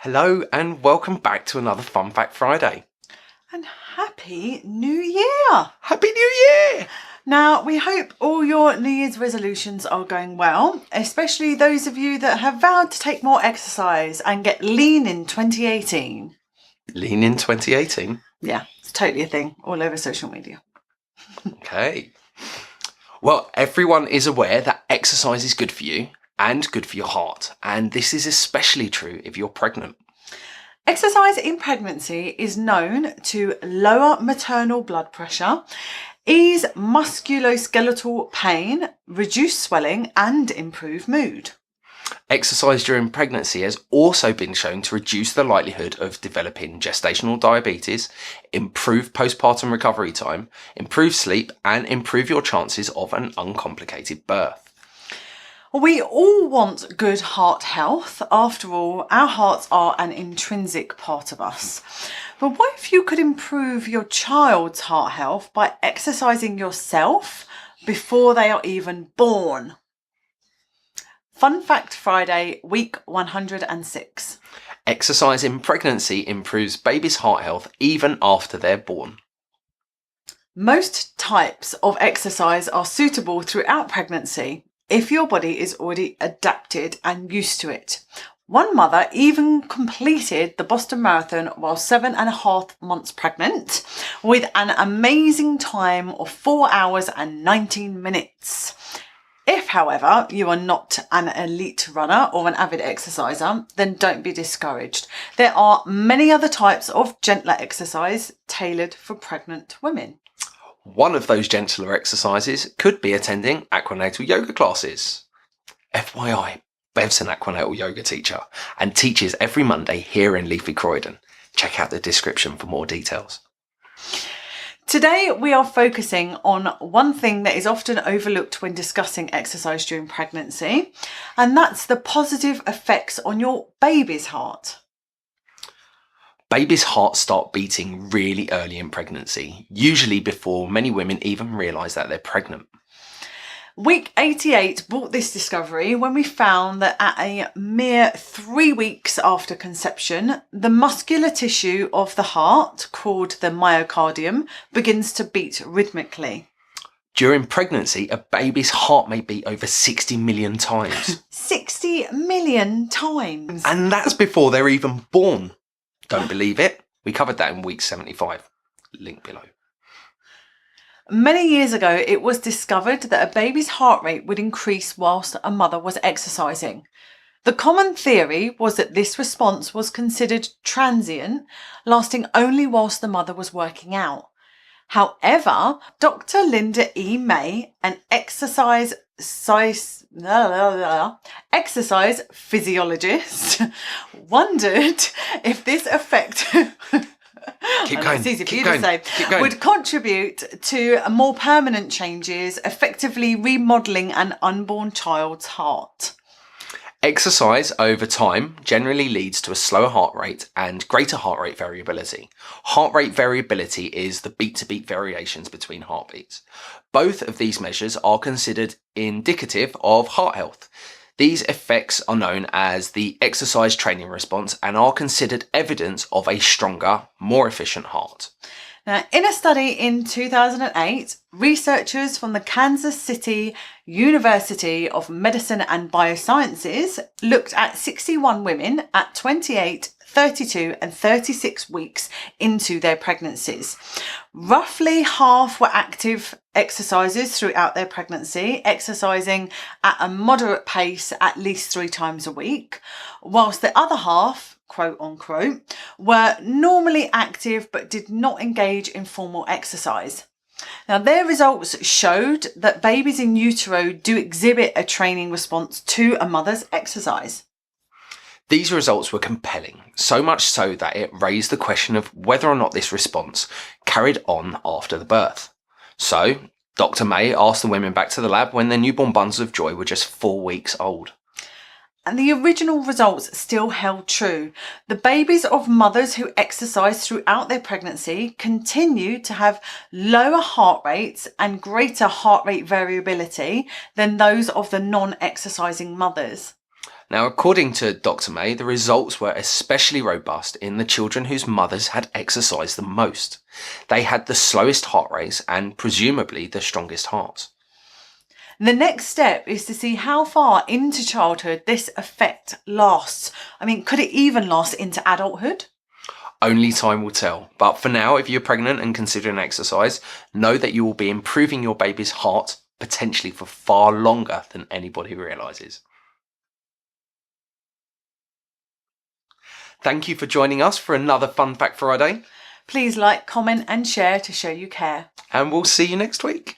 Hello and welcome back to another Fun Fact Friday. And Happy New Year! Happy New Year! Now, we hope all your New Year's resolutions are going well, especially those of you that have vowed to take more exercise and get lean in 2018. Lean in 2018? Yeah, it's totally a thing all over social media. Okay. Well, everyone is aware that exercise is good for you and good for your heart, and this is especially true if you're pregnant. Exercise in pregnancy is known to lower maternal blood pressure, ease musculoskeletal pain, reduce swelling, and improve mood. Exercise during pregnancy has also been shown to reduce the likelihood of developing gestational diabetes, improve postpartum recovery time, improve sleep, and improve your chances of an uncomplicated birth. We all want good heart health. After all, our hearts are an intrinsic part of us. But what if you could improve your child's heart health by exercising yourself before they are even born? Fun Fact Friday, week 106. Exercise in pregnancy improves babies' heart health even after they're born. Most types of exercise are suitable throughout pregnancy if your body is already adapted and used to it. One mother even completed the Boston Marathon while 7.5 months pregnant with an amazing time of 4 hours and 19 minutes. If, however, you are not an elite runner or an avid exerciser, then don't be discouraged. There are many other types of gentler exercise tailored for pregnant women. One of those gentler exercises could be attending aquanatal yoga classes. FYI, Bev's an aquanatal yoga teacher and teaches every Monday here in Leafy Croydon. Check out the description for more details. Today we are focusing on one thing that is often overlooked when discussing exercise during pregnancy, and that's the positive effects on your baby's heart. Babies' hearts start beating really early in pregnancy, usually before many women even realise that they're pregnant. Week 88 brought this discovery when we found that at a mere 3 weeks after conception, the muscular tissue of the heart, called the myocardium, begins to beat rhythmically. During pregnancy, a baby's heart may beat over 60 million times. 60 million times! And that's before they're even born. Don't believe it? We covered that in week 75. Link below. Many years ago, it was discovered that a baby's heart rate would increase whilst a mother was exercising. The common theory was that this response was considered transient, lasting only whilst the mother was working out. However, Dr. Linda E. May, an exercise physiologist, wondered if this effect would contribute to more permanent changes, effectively remodelling an unborn child's heart. Exercise over time generally leads to a slower heart rate and greater heart rate variability. Heart rate variability is the beat-to-beat variations between heartbeats. Both of these measures are considered indicative of heart health. These effects are known as the exercise training response and are considered evidence of a stronger, more efficient heart. Now, in a study in 2008, researchers from the Kansas City University of Medicine and Biosciences looked at 61 women at 28, 32 and 36 weeks into their pregnancies. Roughly half were active exercisers throughout their pregnancy, exercising at a moderate pace at least 3 times a week, whilst the other half, quote unquote, were normally active but did not engage in formal exercise. Now, their results showed that babies in utero do exhibit a training response to a mother's exercise. These results were compelling, so much so that it raised the question of whether or not this response carried on after the birth. So, Dr. May asked the women back to the lab when their newborn bundles of joy were just 4 weeks old. And the original results still held true. The babies of mothers who exercised throughout their pregnancy continued to have lower heart rates and greater heart rate variability than those of the non-exercising mothers. Now, according to Dr. May, the results were especially robust in the children whose mothers had exercised the most. They had the slowest heart rates and presumably the strongest hearts. The next step is to see how far into childhood this effect lasts. I mean, could it even last into adulthood? Only time will tell. But for now, if you're pregnant and considering exercise, know that you will be improving your baby's heart potentially for far longer than anybody realises. Thank you for joining us for another Fun Fact Friday. Please like, comment and share to show you care. And we'll see you next week.